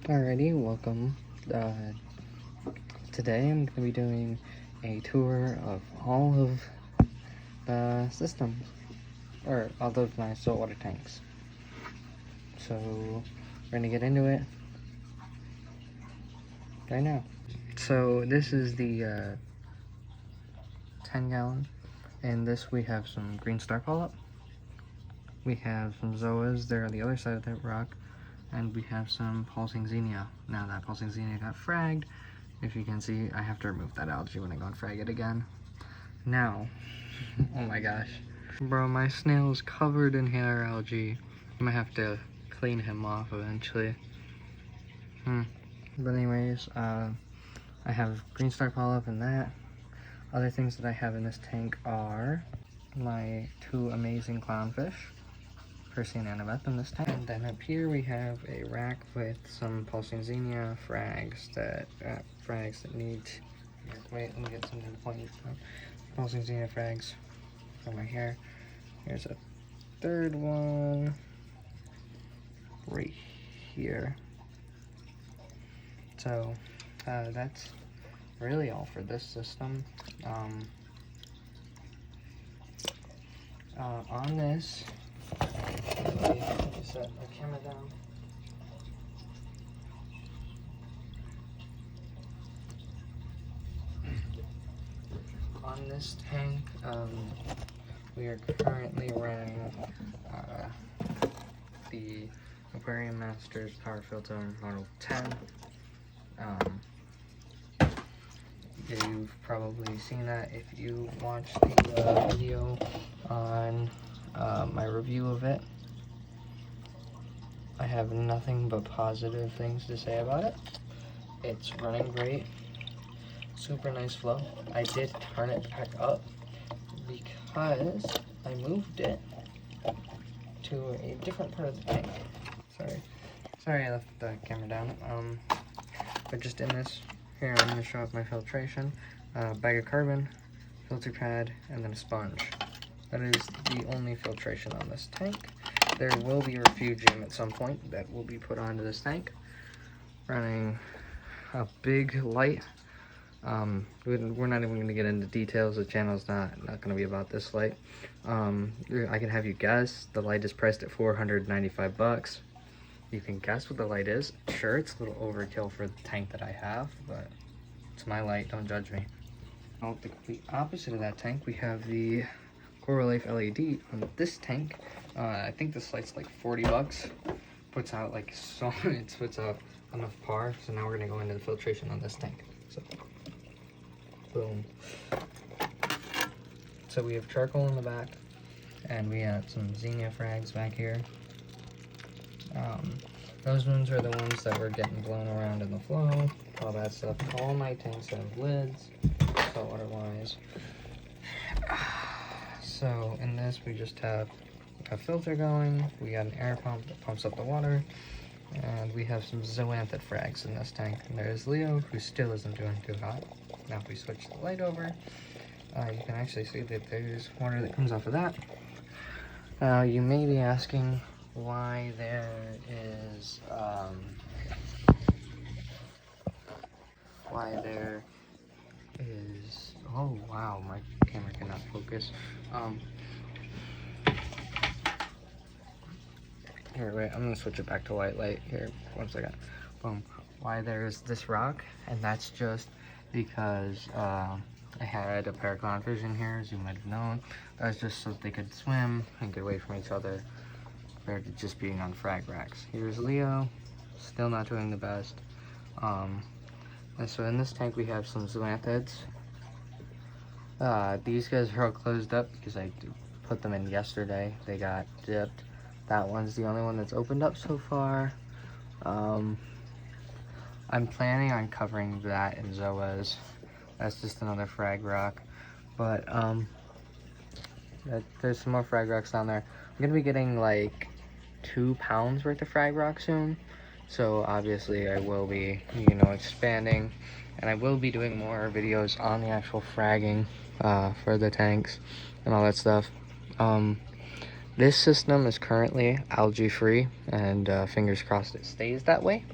Alrighty, welcome. Today I'm going to be doing a tour of all of the systems, or all of my saltwater tanks. So we're going to get into it right now. So this is the 10 gallon. In this we have some green star polyp. We have some zoas, they're on the other side of that rock. And we have some pulsing xenia. Now that pulsing xenia got fragged, if you can see, I have to remove that algae when I go and frag it again. Now, oh my gosh. Bro, my snail's covered in hair algae. I'm gonna have to clean him off eventually. But anyways, I have green star polyp in that. Other things that I have in this tank are my two amazing clownfish. Percy and Annabeth in this tank. And then up here we have a rack with some pulsing xenia frags that need. Wait, let me get something to point. Pulsing xenia frags from my hair. Here's a third one right here. So that's really all for this system. On this. Let me set my camera down. On this tank, we are currently running the Aquarium Masters Power Filter Model 10. You've probably seen that if you watched the video on my review of it. I have nothing but positive things to say about it. It's running great, super nice flow. I did turn it back up because I moved it to a different part of the tank. Sorry I left the camera down. But just in this, here I'm going to show off my filtration. Bag of carbon, filter pad, and then a sponge. That is the only filtration on this tank. There will be a refugium at some point that will be put onto this tank. Running a big light. We're not even going to get into details. The channel's not going to be about this light. I can have you guess. The light is priced at $495. You can guess what the light is. Sure, it's a little overkill for the tank that I have, but it's my light. Don't judge me. Oh, the complete opposite of that tank, we have the Coral Life LED on this tank. I think this light's like $40. Puts out like so, it puts out enough par. So now we're gonna go into the filtration on this tank. So, boom. So we have charcoal in the back, and we have some xenia frags back here. Those ones are the ones that were getting blown around in the flow. All that stuff. All my tanks have lids, saltwater wise. So in this we just have a filter going, we got an air pump that pumps up the water, and we have some zoanthid frags in this tank. And there's Leo, who still isn't doing too hot. Now if we switch the light over, you can actually see that there's water that comes off of that. You may be asking why there is, oh wow, my camera cannot focus. Here, wait, I'm gonna switch it back to white light. Here, 1 second. Boom. Why there's this rock, and that's just because I had a pair of clownfish in here, as you might have known. That was just so they could swim and get away from each other, compared to just being on frag racks. Here's Leo, still not doing the best. And so in this tank we have some zoanthids. These guys are all closed up because I put them in yesterday. They got dipped. That one's the only one that's opened up so far. I'm planning on covering that in zoas. That's just another frag rock. But there's some more frag rocks down there. I'm gonna be getting like 2 pounds worth of frag rock soon. So obviously I will be, expanding, and I will be doing more videos on the actual fragging for the tanks and all that stuff. This system is currently algae free, and fingers crossed it stays that way.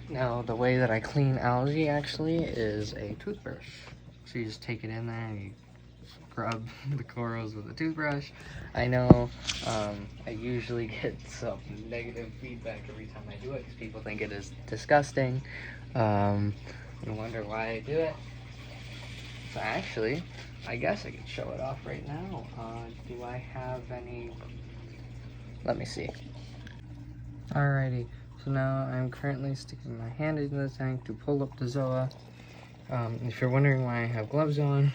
Now, the way that I clean algae actually is a toothbrush. So you just take it in there and you scrub the corals with a toothbrush. I know I usually get some negative feedback every time I do it because people think it is disgusting. And wonder why I do it. So actually, I guess I could show it off right now. Do I have any? Let me see. Alrighty. So now I'm currently sticking my hand into the tank to pull up the Zoa. If you're wondering why I have gloves on,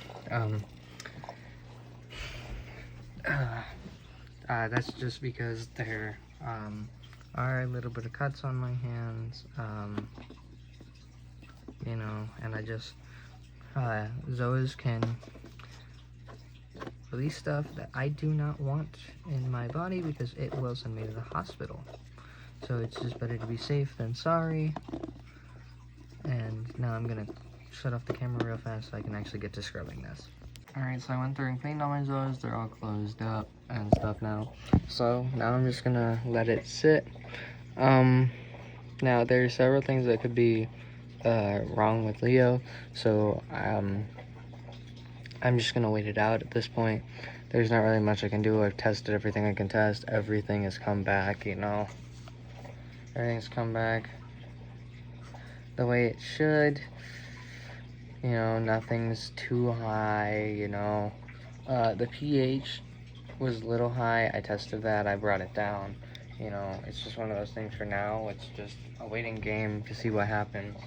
that's just because there are a little bit of cuts on my hands, you know, and I just, Zoas can release stuff that I do not want in my body because it will send me to the hospital. So it's just better to be safe than sorry. And now I'm gonna shut off the camera real fast so I can actually get to scrubbing this. Alright, so I went through and cleaned all my Zoas. They're all closed up and stuff now. So now I'm just gonna let it sit. Now there's several things that could be wrong with Leo. So I'm just gonna wait it out at this point. There's not really much I can do. I've tested everything I can test. Everything has come back, you know. Everything's come back the way it should. You know, nothing's too high, you know. The pH was a little high. I tested that. I brought it down. You know, it's just one of those things for now. It's just a waiting game to see what happens.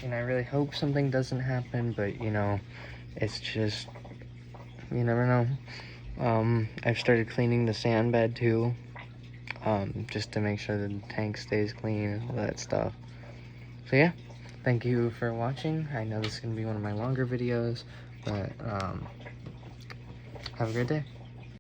And I really hope something doesn't happen, but, you know, it's just, you never know. I've started cleaning the sand bed, too. Just to make sure the tank stays clean and all that stuff. So yeah, thank you for watching. I know this is going to be one of my longer videos, but have a great day.